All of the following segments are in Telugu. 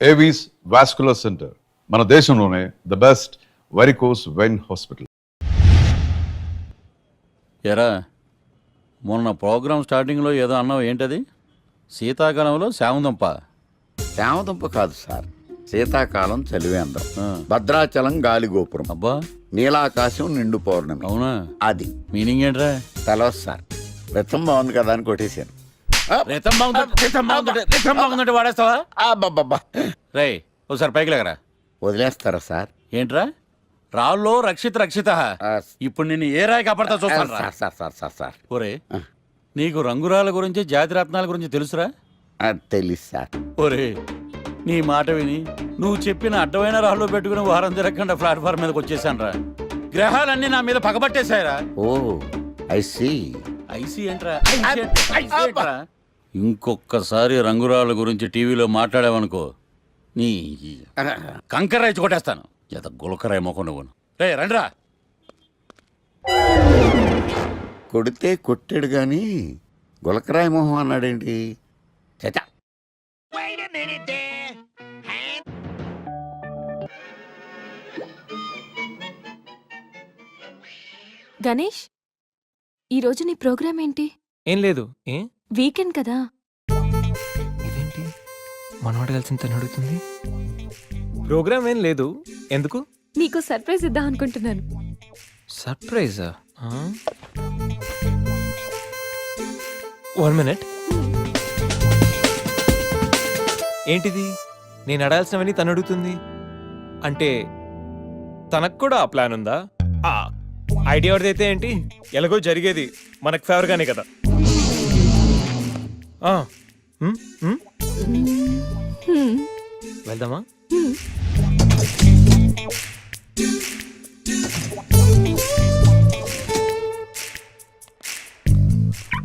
ఏవీస్ వాస్కులర్ సెంటర్, మన దేశంలోనే the best varicose vein hospital. ఎరా, మొన్న ప్రోగ్రామ్ స్టార్టింగ్లో ఏదో అన్నావు, ఏంటది? శీతాకాలంలో శామదుంప. శామదుంప కాదు సార్, శీతాకాలం చలివేంద్రం, భద్రాచలం గాలిగోపురం, అబ్బా, నీలాకాశం నిండు పౌర్ణమి. అవునా? అది మీనింగ్ ఏంట్రా? తెలవదు సార్, రతం బాగుంది కదా అని కొట్టేశాను. వాడేస్తావా? అబ్బబ్బబ్బా, రే, ఒకసారి పైకి లేకరా. వదిలేస్తారా సార్? ఏంట్రా, రాళ్ళో రక్షిత ఇప్పుడు నిన్ను ఏ రాయి కాపాడతా చూస్తాను. Sir sir sir sir sir ఒరే, నీకు రంగురాల గురించి జాతిరత్నాల గురించి తెలుసురా? తెలీదు సార్. ఒరే, నీ మాట విని నువ్వు చెప్పిన అడ్డమైన రాళ్ళు పెట్టుకుని వారం తిరగకుండా ప్లాట్ఫామ్ మీదకి వచ్చేసాను రా. గ్రహాలన్నీ నా మీద పగబట్టేశాయరా. ఓ ఐ సీ. ఐసీ ఏంట్రా? ఇంకొక్కసారి రంగురాళ్ళ గురించి టీవీలో మాట్లాడావనుకో, నీ కంకర్రాయి కొట్టేస్తాను. ఎంత గులకరాయి మొక్క నువ్వును. రే రండిరా. కొడితే కొట్టాడు గాని గులకరాయి మొహం అన్నాడేంటి? చచా. గణేష్, ఈరోజు నీ ప్రోగ్రామ్ ఏంటి? ఏం లేదు. వీకెండ్ కదా. ఇదేంటి మనవాడు కలిసి తను అడుగుతుంది? ప్రోగ్రామ్ ఏం లేదు. ఎందుకు? నీకు సర్ప్రైజ్ ఇద్దాం అనుకుంటున్నాను. సర్ప్రైజా? 1 minute. ఏంటిది? నేను అడాల్సినవని తను అడుగుతుంది అంటే తనకు కూడా ఆ ప్లాన్ ఉందా? ఐడియా ఎవరిదైతే ఏంటి, ఎలాగో జరిగేది మనకు ఫేవర్ గానే కదా. వెళ్దామా?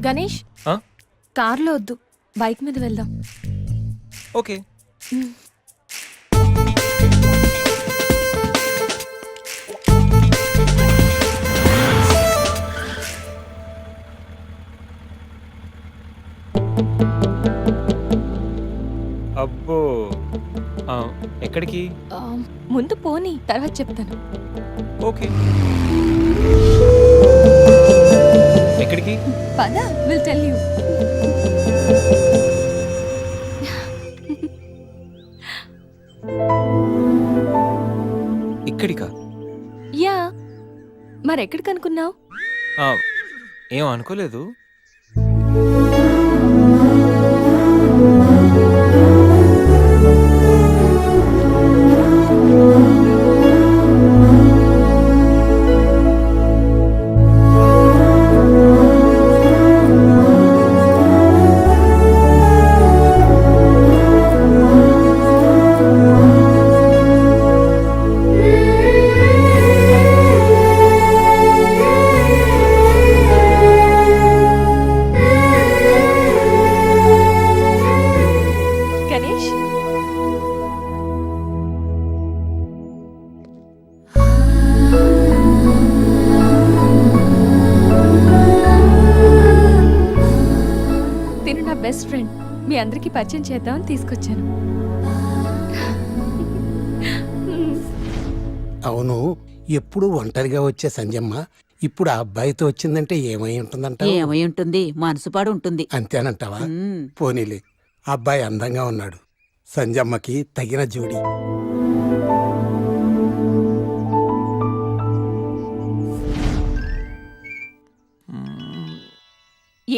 గణేష్, కార్లో వద్దు, బైక్ మీద వెళ్దాం. ఓకే. అబ్బో, ఎక్కడికి? ముందు పోనీ, తర్వాత చెప్తాను. ఓకే. ఎక్కడికి? పద, విల్ టెల్ యూ. ఇక్కడికా? యా, మరెక్కడికి అనుకున్నావు? ఏం అనుకోలేదు. బెస్ట్ ఫ్రెండ్, మీ అందరికి పరిచయం చేద్దామని తీసుకొచ్చాను. అవును, ఎప్పుడు ఒంటరిగా వచ్చే సంజమ్మ ఇప్పుడు ఆ అబ్బాయితో వచ్చిందంటే ఏమై ఉంటుందంట? ఏమై ఉంటుంది, మనసుపాడు ఉంటుంది. అంతేనంటావా? పోనీలే, అబ్బాయి అందంగా ఉన్నాడు, సంజమ్మకి తగిన జోడి.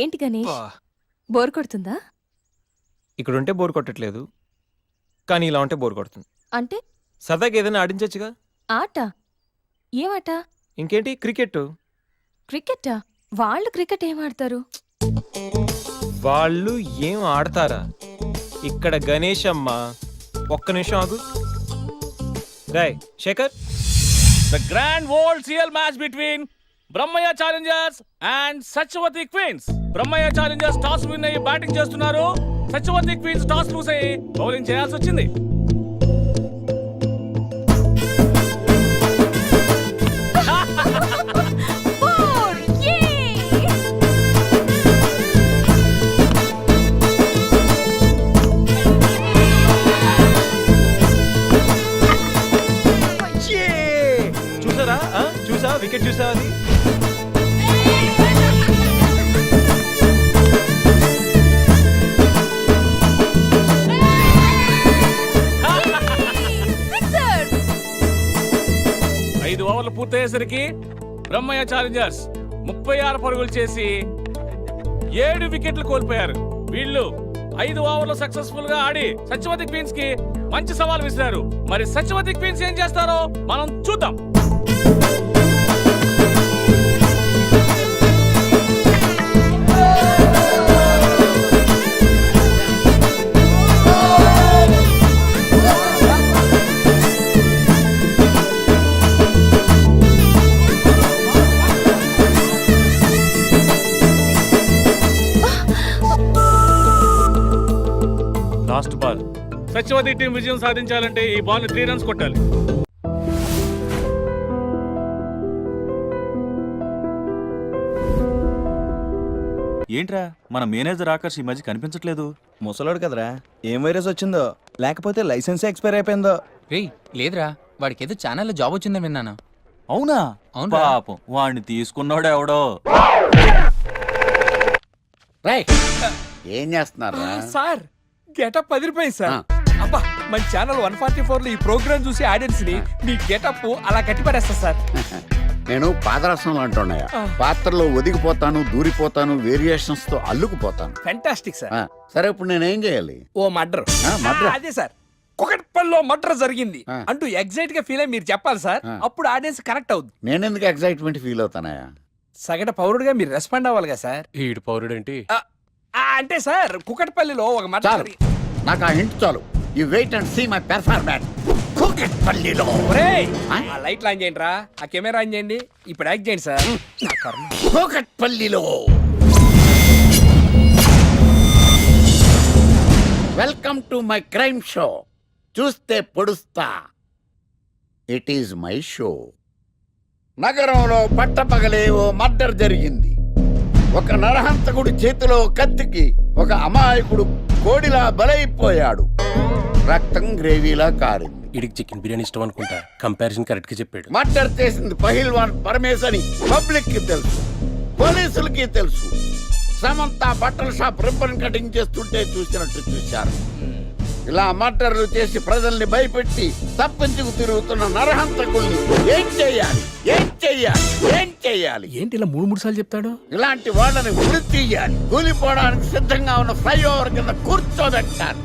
ఏంటి గణేష్, బోర్ కొడుతుందా? ఇక్కడ ఉంటే బోర్ కొట్టట్లేదు, కానీ ఇలా ఉంటే బోర్ కొడుతుంది. అంటే సరదాగా ఏదైనా ఆడించచ్చుగా. ఆట? ఏమాట? ఇంకేంటి, క్రికెట్. క్రికెటా? వాళ్ళు క్రికెట్ ఏం ఆడతారు? వాళ్ళు ఏం ఆడతారా? ఇక్కడ గణేష్ అమ్మ, ఒక్క నిమిషం ఆగు. Roy Shekhar, the grand world CL match between Brahmayya challengers and Satyavathi queens. Brahmayya challengers toss win అయ్యి బ్యాటింగ్ చేస్తున్నారు. సత్యవతి క్వీన్స్ టాస్ లూస్ అయ్యి బౌలింగ్ చేయాల్సి వచ్చింది. టికెట్ చూసావా అది? ఐదు ఓవర్లు పూర్తయ్యేసరికి బ్రహ్మయ్య ఛాలెంజర్స్ 36 పరుగులు చేసి 7 వికెట్లు కోల్పోయారు. వీళ్ళు 5 ఓవర్లు సక్సెస్ఫుల్ గా ఆడి సత్యవతి క్వీన్స్ కి మంచి సవాల్ విసిరారు. మరి సత్యవతి క్వీన్స్ ఏం చేస్తారో మనం చూద్దాం. Last ball. సత్యవతి టీం విజయం సాధించాలంటే ఈ బాల్ 3 రన్స్ కొట్టాలి. ఏంట్రా మన మేనేజర్ ఆకర్ష్ ఈ మధ్య కనిపించట్లేదు. ముసలోడు కదరా, ఏం వైరస్ వచ్చిందో లేకపోతే లైసెన్స్ ఎక్స్పైర్ అయిపోయిందో. రేయ్ లేదురా, వాడికి ఏదో ఛానల్లో జాబ్ వచ్చిందని విన్నాను. అవునా? అవునురా. పాపం వాడిని తీసుకున్నాడు ఎవడో. రేయ్, ఏం చేస్తున్నారా? సార్ గెటప్ 10 రూపాయలు సార్. అబ్బా మన ఛానల్ 144 లో ఈ ప్రోగ్రామ్ చూసి ఆడియన్స్ ని మీ గెటప్ అలా కట్టిపడేస్తా సార్. నేను పాదరసం అంటున్నాయా, పాత్రలో ఒదిగిపోతాను, దూరిపోతాను, వేరియేషన్స్ తో అల్లుకుపోతాను. Fantastic sir. సరే ఇప్పుడు నేనేం చేయాలి? ఓ మర్డర్. murder? అదే సార్, కుకట్పల్లిలో మర్డర్ జరిగింది ఆ. అంటూ ఎగ్జైట్ గా ఫీల్ అయ్యి మీరు చెప్పాలి సార్. అప్పుడు ఆడియన్స్ కనెక్ట్ అవుద్ది. నేనెందుకు ఎక్సైట్మెంట్ ఫీల్ అవుతానయా? సగట పౌరుడుగా మీరు రెస్పాండ్ అవ్వాలి కదా సార్. ఈడు పౌరుడేంటి? అంటే సార్ కుకట్పల్లిలో ఒక మర్డర్ చాలు, నాకు ఆ హింట్ చాలు. You wait and see my performance. కూకట్పల్లిలో ఆ లైట్లు ఆన్ చేయండి రా, ఆ కెమెరా ఆన్ చేయండి, ఇప్పుడు యాక్ట్ చేయండి సార్. నా కర్మ. కూకట్పల్లిలో welcome to my crime show. చూస్తే పొడుస్తా, ఇట్ ఈజ్ మై షో. నగరంలో పట్టపగలే ఓ మర్డర్ జరిగింది. ఒక నరహంతకుడి చేతిలో కత్తికి ఒక అమాయకుడు కోడిలా బలైపోయాడు. రక్తం గ్రేవీలా కారింది. ఇడికి చికెన్ బిర్యానీ ఇష్టం అనుకుంటా, కంపారిజన్ కరెక్ట్ గా చెప్పాడు. మర్డర్ చేసింది పహిల్వాన్ పరమేశ్ అని పబ్లిక్ కి తెలుసు, పోలీసులకి తెలుసు. సమంత బట్టల షాప్ రిబ్బన్ కటింగ్ చేస్తుంటే చూసినట్టు చూశారు. ఇలా మర్డర్లు చేసి ప్రజల్ని భయపెట్టి తప్పించుకు తిరుగుతున్న నరహంతకుల్ని ఏం చెయ్యాలి, ఏం చెయ్యాలి, ఏం చెయ్యాలి? ఏంటి ఇలా 3 సార్లు చెప్తాడు? ఇలాంటి వాళ్ళని ఉరి తీయాలి. కూలిపోవడానికి సిద్ధంగా ఉన్న ఫ్లైఓవర్ కింద కూర్చోబెట్టాలి.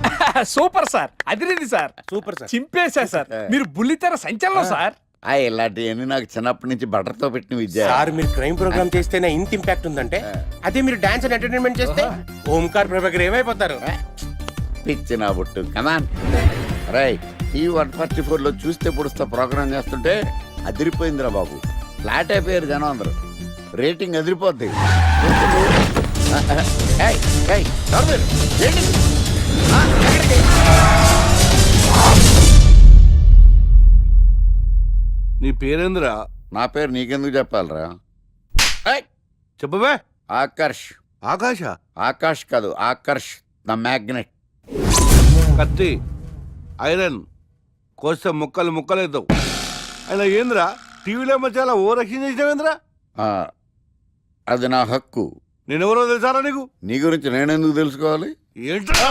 సూపర్ సార్, అదిరింది సార్, సూపర్ సార్. చింపేశా సార్. మీరు బుల్లితెర సంచలనం సార్. ఇలాంటివన్నీ నాకు చిన్నప్పటి నుంచి బట్టర్తో పెట్టిన విద్య. సార్ మీరు క్రైమ్ ప్రోగ్రామ్ చేస్తేనే ఇంత ఇంపాక్ట్ ఉందంటే, అదే మీరు డాన్స్ అండ్ ఎంటర్టైన్మెంట్ చేస్తే ఓంకార్ ప్రభాకర్ ఏమైపోతారు? పిచ్చి నా బుట్టు కమాన్. రై, ఈ 144 లో చూస్తే పొడుస్తా ప్రోగ్రామ్ చేస్తుంటే అదిరిపోయిందిరా బాబు. ఫ్లాట్ అయిపోయారు జనం అందరూ. రేటింగ్ అదిరిపోద్ది. ఏయ్, ఏయ్, ఎవరు మీరు? ఏంటి? ఎక్కడికి? నీ పేరేంద్రా? నా పేరు నీకెందుకు చెప్పాలరా? ఏయ్, చెప్పవే. ఆకర్ష్. ఆకాశ? ఆకాష్ కాదు, ఆకర్ష్ ద మ్యాగ్నెట్. కత్తి, ఐరన్ కోస్తే ముక్కలు ముక్కలేద్దావు. అయినా ఏంద్రా టీవీలో మధ్య ఓ రక్షణ చేసినావేంద్రా? అది నా హక్కు. నేనెవరో తెలుసారా నీకు? నీ గురించి నేనెందుకు తెలుసుకోవాలి? ఏంట్రా?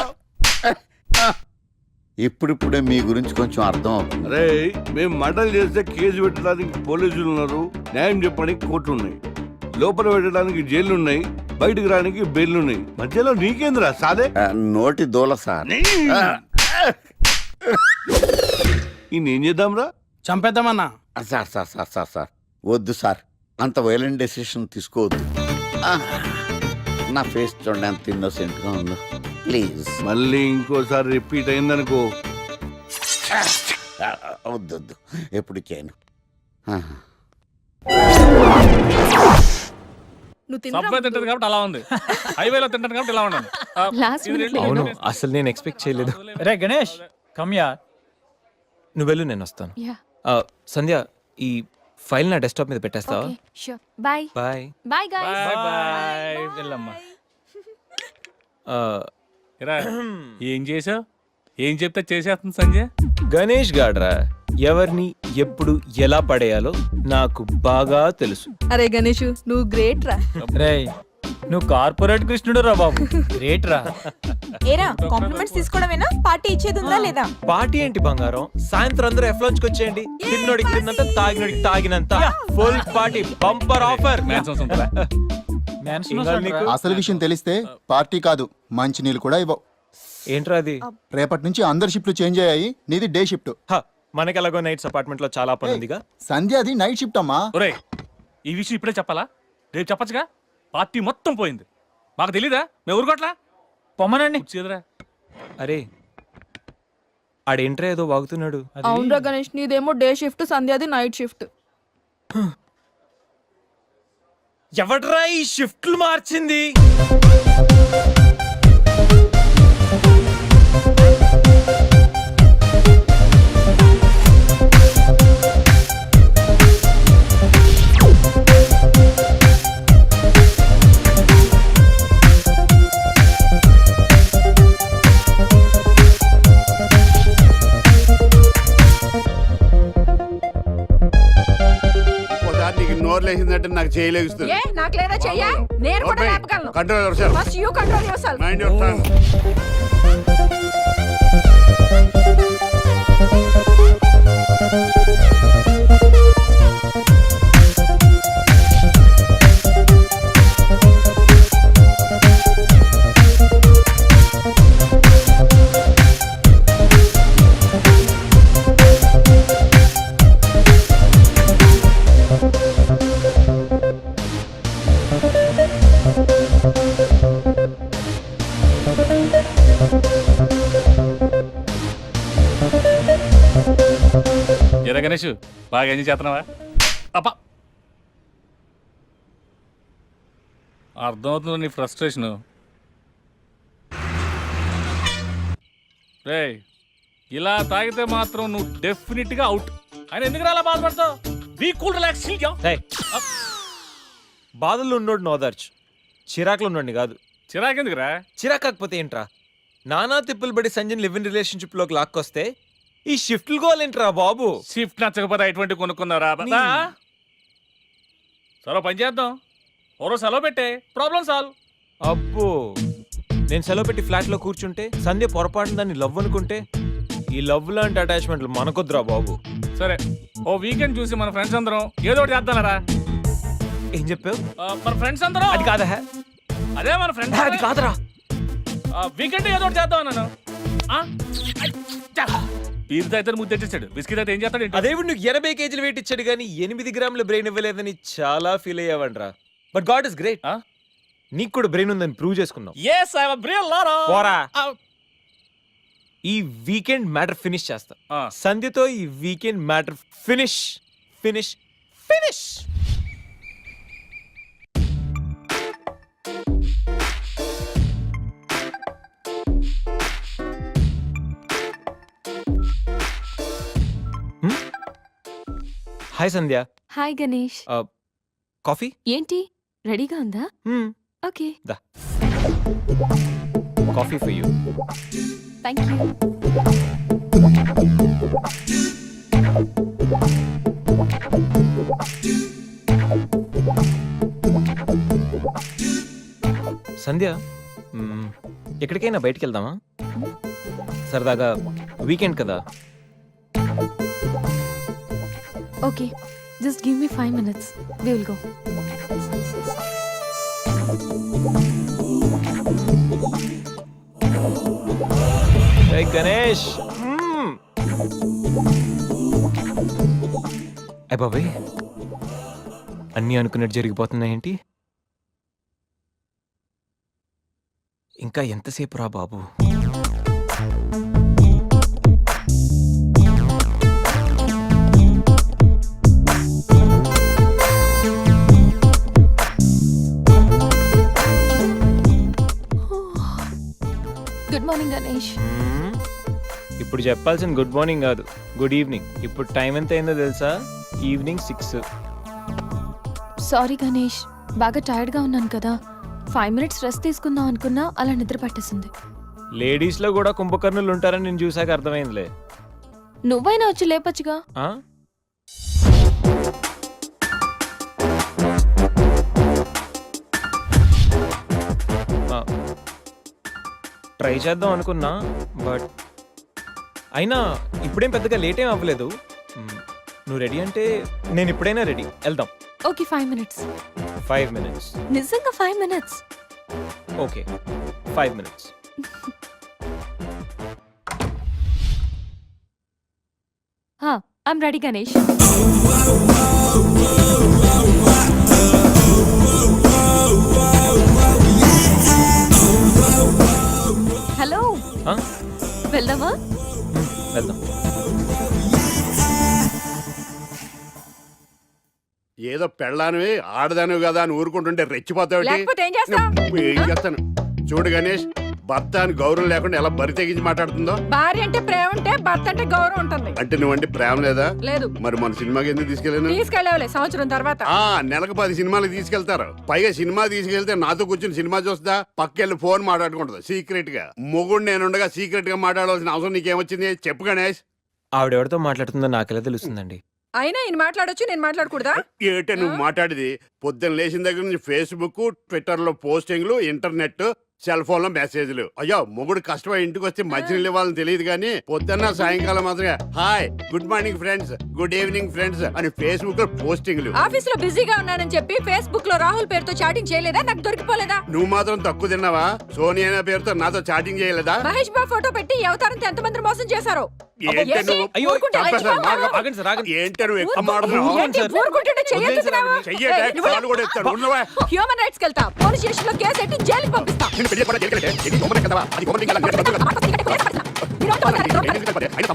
ఇప్పుడిప్పుడే మీ గురించి కొంచెం అర్థం అవుతుంది. అరే, మేము మర్డర్ చేస్తే కేసు పెట్టడానికి పోలీసులు ఉన్నారు, న్యాయం చెప్పడానికి కోర్టులు ఉన్నాయి, లోపల పెట్టడానికి జైలు ఉన్నాయి, బయటకు రానికి బెయిల్ ఉన్నాయి. మధ్యలో నీకేంద్రా సాదే? నోటి దూల సార్. ఈయనేం చేద్దాంరా? చంపేద్దామన్నా. Sir sir sir sir sir వద్దు సార్, అంత వైలెంట్ డెసిషన్ తీసుకోవద్దు. నా ఫేస్ చూడండి ఎంత ఇన్నోసెంట్గా ఉందో. ప్లీజ్ మళ్ళీ ఇంకోసారి రిపీట్ అయిందనుకో. వద్దు వద్దు, ఎప్పుడు చేయను. సబ్వే తింటది కాబట్టి అలా ఉంది, హైవేలో తింటది కాబట్టి ఇలా ఉండాలి. లాస్ట్ మినిట్ అవును, అసలు నేను ఎక్స్పెక్ట్ చేయలేదు. రే గణేష్ కమ్యా. నువ్వు వెళ్ళు, నేను వస్తాను. యా, సంధ్య, ఈ ఫైల్ నా డెస్క్టాప్ మీద పెట్టేస్తావా? Okay sure. Bye bye. Bye guys. Bye bye. వెళ్ళమ్మా. ఇరా, ఏం చేసావు? ఏం చెప్తే చేసేస్తుంది సంజయ్. గణేష్ గాడ్రా ఎవరిని ఎప్పుడు ఎలా పడేయాలో నాకు బాగా తెలుసు. అరే గణేష్ నువ్వు గ్రేట్ రా. రేయ్ నువ్వు కార్పొరేట్ కృష్ణుడు రా బాబు, గ్రేట్ రా. ఏరా కాంప్లిమెంట్స్ తీసుకోవడమేనా, పార్టీ ఇచ్చేది ఉందా లేదా? పార్టీ ఏంటి బంగారం, సాయంత్రం అందరూ ఎఫ్ లంచ్ వచ్చేయండి. తిన్నోడికి తిన్నంత, తాగినోడికి తాగినంత, ఫుల్ పార్టీ, బంపర్ ఆఫర్. అసలు విషయం తెలిస్తే పార్టీ కాదు మంచి నీళ్ళు కూడా ఇవ్వవు. ఏంట్రా అది? రేపటి నుంచి అందరి షిఫ్ట్లు చేంజ్ అయ్యాయి, నీది డే షిఫ్ట్. మనకి ఎలాగో నైట్స్ అపార్ట్మెంట్ లో చాలా పని ఉందిగా. సంధ్యాది నైట్ షిఫ్ట్ అమ్మా. ఒరే ఈ విషయం ఇప్పుడే చెప్పాలా? రేపు చెప్పచ్చుగా. పార్టీ మొత్తం పోయింది, మాకు తెలీదా? మేము ఊరుకోట్లా పొమ్మనండి. అరే ఆడేంట్రా ఏదో వాగుతున్నాడు. అవునరా గణేష్, నీదేమో డే షిఫ్ట్, సంధ్యాది నైట్ షిఫ్ట్. ఎవడ్రా ఈ షిఫ్ట్లు మార్చింది? ఒకసారి నీకు నోరు లేచిందంటే నాకు చేయలేస్తుంది. నాకు లేదా చెయ్యా? నేను కూడా లేపగలను. Control yourself. First you control yourself. Mind your tongue. ఎరా గణేష్ బాగా ఎంజాయ్ చేస్తున్నావా? అప్ప అర్థమవుతుంది నీ ఫ్రస్ట్రేషన్. రే ఇలా తాగితే మాత్రం నువ్వు డెఫినెట్ గా అవుట్. ఆయన ఎందుకు అలా బాధపడతావు? Be cool, relax. బాధల్లో ఉన్నోడు నోదార్చు, చిరాకులో ఉన్నోడిని కాదు. చిరాకెందుకురా? చిరాకు కాకపోతే ఏంట్రా? నానా తిప్పులు పడి సంజయ్ లివ్ ఇన్ రిలేషన్షిప్ లోకి లాక్కొస్తే ఈ షిఫ్ట్లు గోలేంట్రా బాబు? షిఫ్ట్ నచ్చకపోతే ఎటువంటి కొనుక్కున్నారా? సరే పని చేద్దాం, ఓరో సెలవు పెట్టే, ప్రాబ్లం సాల్వ్. అబ్బో, నేను సెలవు పెట్టి ఫ్లాట్ లో కూర్చుంటే సంధ్య పొరపాటున దాన్ని లవ్ అనుకుంటే, ఈ లవ్ లాంటి అటాచ్మెంట్లు మనకొద్దురా బాబు. సరే ఓ వీకెండ్ చూసి మన ఫ్రెండ్స్ అందరం ఏదో ఒకటి చేద్దాంరా. ఏం చెప్పావు? మన ఫ్రెండ్స్ అందరం. అది కాదా? అదే మన ఫ్రెండ్స్. అది కాదురా. వీకెండ్ ఏదో ఒకటి చేద్దాం అన్నాను. బీర్ అయితే ముద్దు తెచ్చేసాడు, బిస్కెట్ అయితే ఏం చేస్తాడు? అదేవిడు నువ్వు 80 కేజీలు వెయిట్ ఇచ్చాడు కానీ 8 గ్రాముల బ్రెయిన్ ఇవ్వలేదని చాలా ఫీల్ అయ్యావంట్రా. బట్ గాడ్ ఇస్ గ్రేట్, నీకు కూడా బ్రెయిన్ ఉందని ప్రూవ్ చేసుకున్నావు. yes I have a brain Lara. పోరా. ఈ వీకెండ్ మ్యాటర్ ఫినిష్ చేస్తా. సంధ్యతో ఈ weekend matter finish finish finish. Hi Sandhya. Hi Ganesh. Coffee ఏంటి రెడీగా ఉందా? ఓకే, దా coffee for you. Thank you. Sandhya, ఎక్కడికైనా బయటికి వెళ్దామా? సరదాగా వీకెండ్ కదా. Okay, just give me 5 minutes. We will go. Hey Ganesh. అయ్య బాబాయ్, అన్నీ అనుకున్నట్టు జరిగిపోతున్నాయేంటి? ఇంకా ఎంతసేపు రా బాబు? Good morning Ganesh. ఇప్పుడు చెప్పాల్సిన గుడ్ మార్నింగ్ కాదు, గుడ్ ఈవినింగ్. ఇప్పుడు టైం ఎంత అయిందో తెలుసా? ఈవినింగ్ 6. సారీ గణేష్, బాగా టైర్డ్గా ఉన్నాను కదా. 5 minutes రెస్ట్ తీసుకుందాం అనుకున్నా, అలా నిద్ర పట్టేసింది. లేడీస్ లో కూడా కుంభకర్ణులు ఉంటారని నేను చూసాక అర్థమైందిలే. నువ్వైనా వచ్చి లేపచ్చుగా. ట్రై చేద్దాం అనుకున్నా, బట్ అయినా ఇప్పుడేం పెద్దగా లేట్ ఏం అవ్వలేదు. నువ్వు రెడీ అంటే నేను ఇప్పుడైనా రెడీ, వెళ్దాం. Okay 5 minutes. 5 minutes. నిజంగా 5 minutes. Okay 5 minutes. I'm ready Ganesh. Hello, వెళ్దామా? వెళ్దాం. ఏదో పెళ్ళానివి ఆడదానివి కదా అని ఊరుకుంటుంటే రెచ్చిపోతావు. ఏం చేస్తాను చూడు గణేష్, భర్త అని గౌరవం లేకుండా ఎలా బరి తెగించి మాట్లాడుతుందో. భార్య అంటే ప్రేమ ఉంటే భర్త అంటే గౌరవం ఉంటుంది. అంటే నువ్వంటే ప్రేమ లేదా? లేదు. మరి మన సినిమాకి ఎందుకు తీసుకెళ్ళాను? తీసుకెళ్ళవలే సంవత్సరం తర్వాత. నెలకు 10 సినిమాలు తీసుకెళ్తారు. పైగా సినిమా తీసుకెళ్తే నాతో కూర్చుని సినిమా చూస్తా, పక్కెళ్ళి ఫోన్ మాట్లాడుకుంటుంది సీక్రెట్ గా. మొగుడు నేనుండగా సీక్రెట్ గా మాట్లాడాల్సిన అవసరం నీకేమొచ్చింది చెప్పు గణేష్. ఆవిడెవరితో మాట్లాడుతుందో నాకెలా తెలుస్తుందండి? అయినా ఈయన మాట్లాడొచ్చు, నేను మాట్లాడకూడదా? ఏటే నువ్వు మాట్లాడేది? పొద్దున్న లేచిన దగ్గర నుంచి ఫేస్బుక్, ట్విట్టర్ లో పోస్టింగ్లు, ఇంటర్నెట్, సెల్ ఫోన్ లో మెసేజ్లు. అయ్యో మొగుడు కష్టమై ఇంటికి వస్తే మంచినీళ్ళు ఇవ్వాలని తెలియదు కానీ పొద్దున్న సాయంకాలం మాత్రమే hi, good morning friends, good evening friends అని ఫేస్బుక్ లో పోస్టింగ్లు. ఆఫీస్ లో బిజీగా ఉన్నానని చెప్పి ఫేస్బుక్ లో రాహుల్ పేరుతో చాటింగ్ చేయలేదా? నాకు దొరికిపోలేదా? నువ్వు మాత్రం తక్కువ తిన్నావా? సోనియా అనే పేరుతో నాతో చాటింగ్ చేయలేదా? మహేష్ బాబు ఫోటో పెట్టి ఈ అవతారంతో ఎంతమంది మోసం చేశారు? ఏంటే నువ్వు? అయ్యో, చంపేస్తాను. ఆగండి సార్, ఆగండి. ఏంటే నువ్వు ఎక్కువ మాట్లాడుతున్నావు? ఏంటి ఊరుకుంటుంటే చెయ్యెత్తుతున్నావు? చెయ్యటే కాలు కూడా ఎత్తాను. ఉన్నవా? హ్యూమన్ రైట్స్ కెళ్తా, పోలీస్ స్టేషన్ లో కేసు ఎట్టి జైలుకి పంపిస్తా. నిన్ను పెళ్లి కూడా జైలుకి వెళ్తే ఇది గవర్నమెంట్ కదవా? అది గవర్నమెంట్ కాదు, అది గవర్నమెంట్ కాదు. అయినా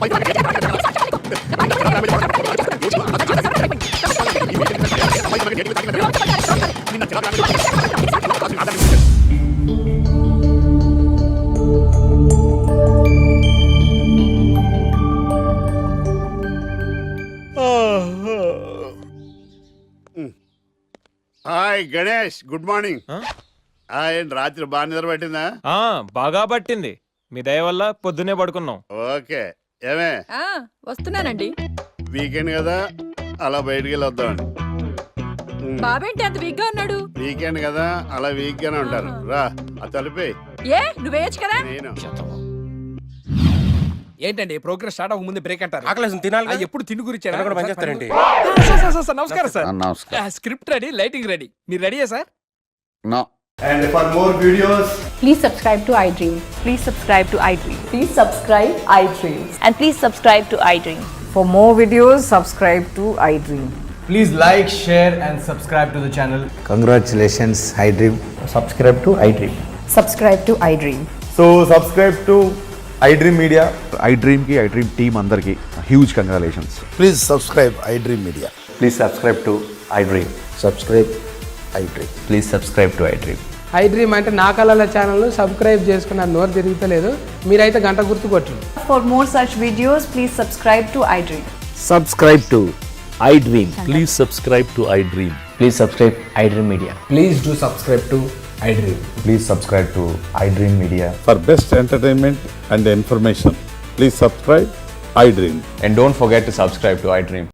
హాయ్ గణేష్, గుడ్ మార్నింగ్. రాత్రి బాగా నిద్ర పట్టిందా? బాగా పట్టింది. మీ దయ వల్ల పొద్దునే పడుకున్నాం. ఓకే. ఏమే వస్తున్నానండి. వీకెండ్ కదా, అలా బయటికి వెళ్ళి వద్దామండి. బాబేంటి అంత వీక్ గా ఉన్నాడు? వీకెండ్ కదా, అలా వీక్ గానే ఉంటారు. రా ఆ తలిపే. ఏ నువ్వేయచ్చు కదా? నేను ఏంటండి ప్రోగ్రెస్ స్టార్ట్ అవ్వక ముందు బ్రేక్ అంటారు? ఆకలేసం తినాలి. ఎప్పుడు తిండి గురించి పనిచేస్తారండి. నమస్కారం sir. Script ready, lighting ready. మీరు రెడీయా sir? And for more videos, Please subscribe to iDream. Please subscribe to iDream. Please subscribe iDream. And please subscribe to iDream. For more videos, subscribe to iDream. Please like, share and subscribe to the channel. Congratulations, iDream. Subscribe to iDream. Subscribe to iDream. So subscribe to iDream Media. iDream కి iDream టీమ్ అందరికి huge congratulations. Please subscribe iDream Media. Please subscribe to iDream. Subscribe iDream. Please subscribe to iDream. iDream అంటే నా కళల ఛానల్ సబ్స్క్రైబ్ చేసుకున్న నోరు తిరుగుతలేదు. మీరైతే గంట గుర్తు కొట్టండి. For more such videos, please subscribe to iDream. Subscribe to iDream. Please subscribe to iDream. Please subscribe iDream Media. Please do subscribe to iDream. Please subscribe to iDream Media. for best entertainment and information, please subscribe iDream. And don't forget to subscribe to iDream.